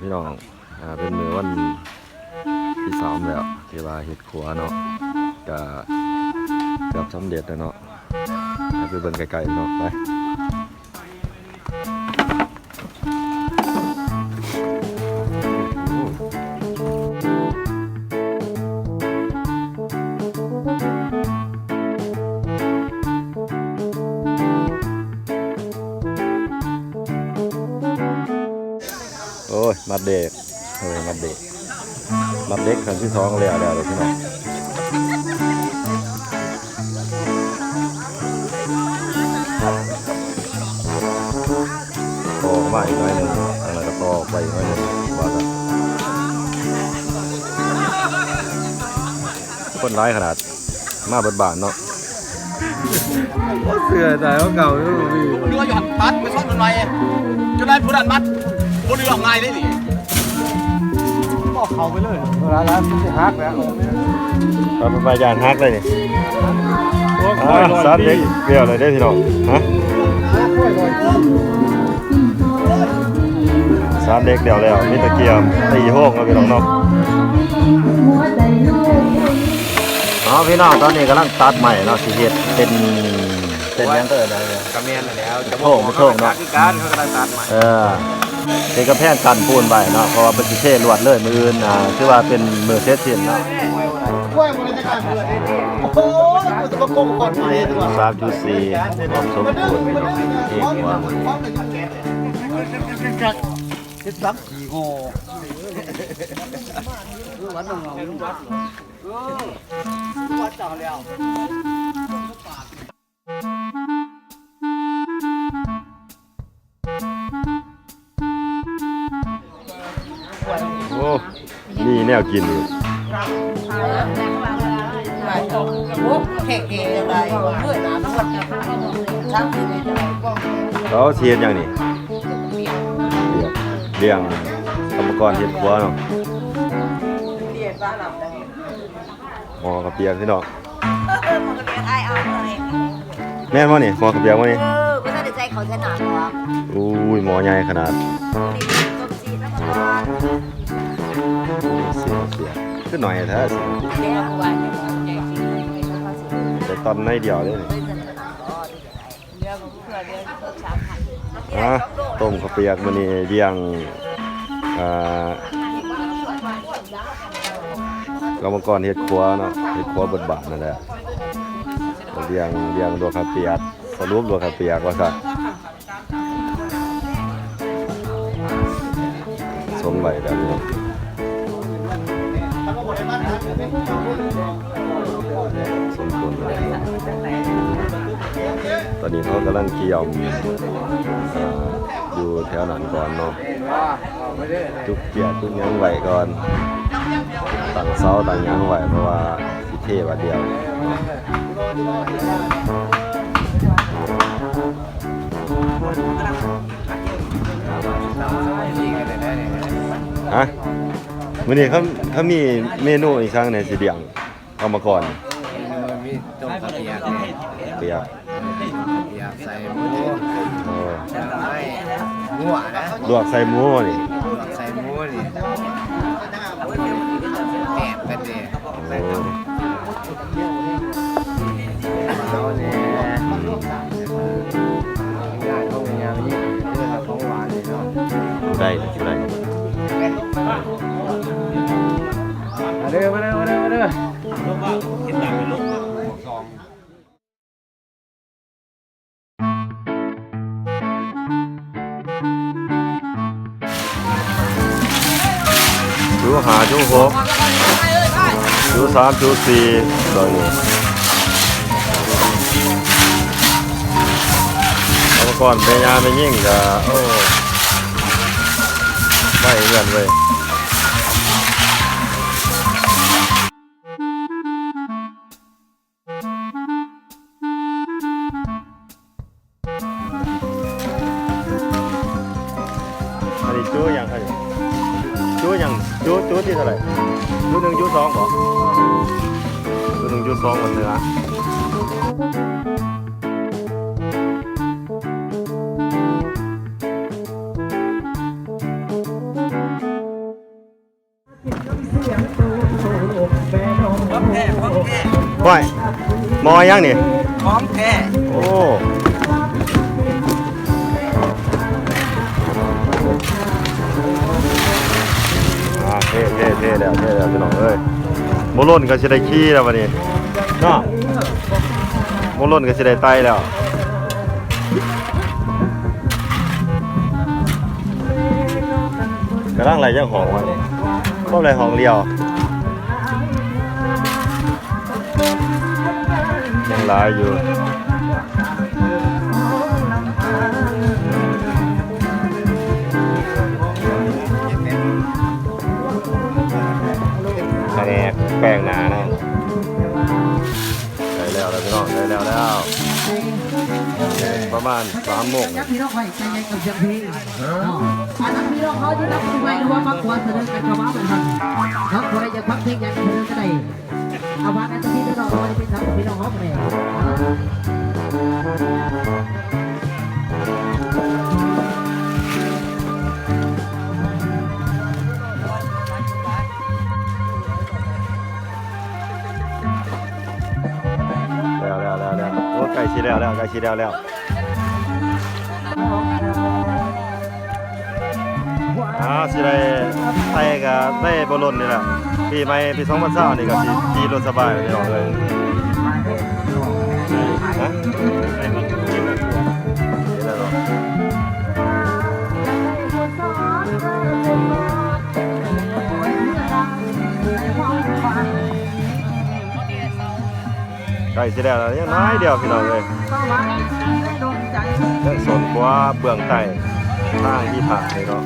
พี่น้องเป็นมือวันที่3แล้วที่ว่าเฮ็ดครัวเนาะก็เกือบสำเร็จแล้วเนาะไปเบิ่งไกลๆเนาะไปโอ้ยมัดเด็กมัดเด็กครั้งที่2แล้วเลยพี่น้องโตมาอีกน้อยหนึ่งอะไรก็โตไปอีกน้อยหนึ่งว่ากันคนร้ายขนาดมาเบิดบานเนาะเสือใจเขาเก่าอยู่พี่เรือหย่อนมัดไปซ่อนมันไว้จนได้ผู้นั้นมัดผู้เรือง่ายได้ดิบอกเขาไปเลยร้านที่ฮักแล้วตอนเป็นใบยานฮักเลยนี่ซาเด็กเกี่ยวเลยได้พี่น้องฮะซาเด็กเดี๋ยวแล้วมีตะเกียบตีโฮกแล้วพี่น้องเนาะพี่น้องตอนนี้กำลังตัดใหม่เนาะสิเฮ็ดเป็นยังเตอร์ได้เลยกระเมียนแล้วจะโค้งเนาะการเขากำลังตัดใหม่เป็นกระแพงกันปูนใบเนาะเพราะว่าเป็นสิเทลวดเลยมืออื่นคือว่าเป็นมือเซตเสียนเนาะกล้วยมันจะการเมืองโอ้โหกูจะมาโกงก่อนใหม่ตัว3.4ความสมบูรณ์พี่น้องเอกว่าเจ็ดสักกี่โง่วัดน้องเราวัดจ่อแล้วโอ้นี่แนวกินอยู่เขาเทียนอย่างนี้เลี้ยงกรรมกรเฮ็ดครัวเนาะหมอกระเปียกพี่น้องแม่นบ่นี่หมอกระเปียกบ่นี่ไม่ได้ใจเขาขนาดหรอกอุ้ยหมอใหญ่ขนาดเสียขึ้นหน่อยแท้สิแต่ตอนในเดียวเลยต้มข้าวเปียกมันนี่เลี้ยงกรรมกรเฮ็ดครัวเนาะเฮ็ดครัวบทบาทนั่นแหละเลี้ยงตัวข้าวเปียกสรุปตัวข้าวเปียกว่าซะสมไหลแบบนี้สมควรเลยตอนนี้เขากำลังเกี่ยวอยู่แถวนั้นก่อนเนาะจุกเกียร์จุกยังไหวก่อนตั้งเสาตั้งยังไหวเพราะว่าสิเทว่าเดียวฮะมื้อนี้เขามีเมนูอีกครั้งในสิเดียงเอามาก่อนมีต้มข้าวเปียกเปียกใส่หมูใส่หมูนะลวกใส่หมูนี่ใส่หมูนี่แอบกันดิเอาเนี่ยง่ายต้องอย่างนี้เรื่องของหวานเลยเนาะได้เด้อมาเด้อลูกว่าเห็นหนังเป็นลูกซองจู5จู6จู3จู4ตอนนี้เอาก่อนพยายามไม่ยิ่งจะโอ้ไม่เงินเลยอันนี้จูอย่างไรจูที่เท่าไหร่จู1จู2ก่อนจู1จู2หมดเลยนะ ห้อยมอยังนี่ พร้อมแท้ โอ้เท่แล้วพี่น้องเอ้ยโมล่นก็จะได้ขี้แล้ววันนี้เนาะโมล่นก็จะได้ไตแล้วกระด้างไรเจ้าของวะก็อะไรของเลียวยังร้ายอยู่คะแนนแป้งหนานะได้แล้วพี่น้องได้แล้วประมาณ3 โมง พี่น้องไว้ใจเย็นกับเสียงเพลงอันนั้นพี่น้องเขาที่รับไว้หรือว่าฟังควรเสนอกันเข้ามาเหมือนกันเขาควรจะฟังเพลงอย่างเสนอกันได้เอาฟังกันที่พี่น้องเขาจะเป็นทำพี่น้องเขาไปเลยแล้วโอ้ใกล้ชิแล้วสิได้ไต่กับได้บอลลนนี่แหละปีใหม่ปี2020นี่ก็สิขี่รถสบายพี่น้องเลยฮะได้มากินแล้วเนาะใกล้สิแล้วยังน้อยเดียวพี่น้องเลยยังสนกว่าเบื้องใต้ทางที่ผ่านเลยเนาะ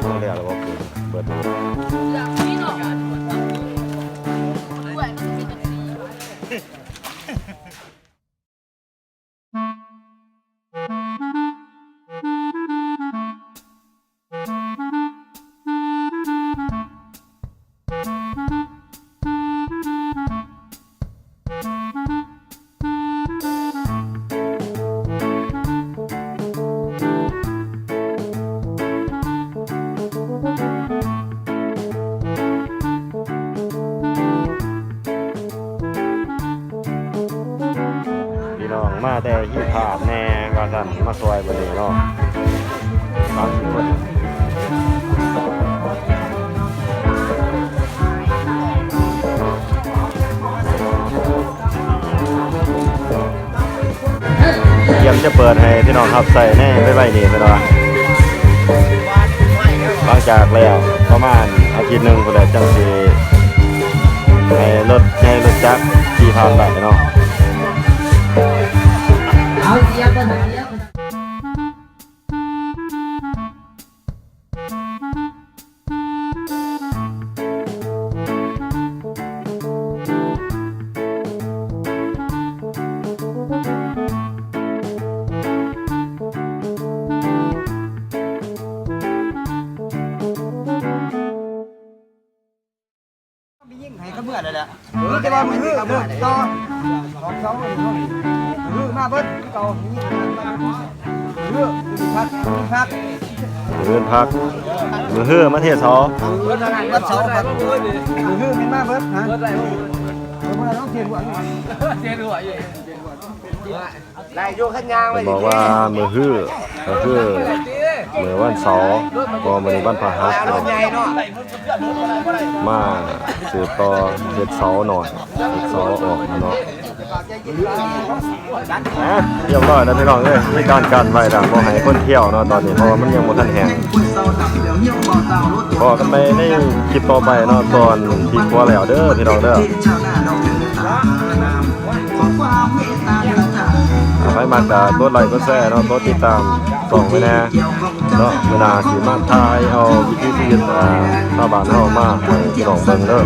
ต้องเรียกอะไรว่าเปิดมาแต่ที่ผ่านแน่ว่าสั่นมาซอยบนนี้เนาะ30 คนเตรียมจะเปิดให้พี่น้องครับใส่แน่ไว้นี่ไปเนาะหลังจากแล้วประมาณอาทิตย์หนึ่งคนละจังสิให้รถจักรขี่ผ่านไปเนาะเอาเสียกันให้เขาเมื่อได้แหละแต่ว่ามันคือต่อ2มือมาเบิดเก่ามือพักมือฮื้อมาเทศซอ วัดเสาครับมือเป็นมาเบิดฮะเบิดอะไรเมื่อต้องเทียนหัวอยู่ได้โยขันยางไป บอกว่ามือฮื้อก็คือมือวันเสาร์ก็มือวันพฤหัสมาสืบต่อเฮ็ดเสาหน่อยเฮ็ดเสาออกเนาะเรียบร้อยแล้วพี่น้องเอ้ยมีการไว้แล้วบ่ให้คนเที่ยวเนาะตอนนี้เพราะว่ามันยังบ่ทันแห้งพอกันไปในคลิปต่อไปเนาะตอนที่ครัวแล้วเด้อพี่น้องเด้อใครมากกดไลค์กดแชร์เนาะกดติดตามส่องไว้แน่เนาะเวลาสิมาถ่ายเอาวิถีชีวิตชาวบ้านเฮามาให้พี่น้องเบิ่งเด้อ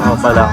เอาไปแล้ว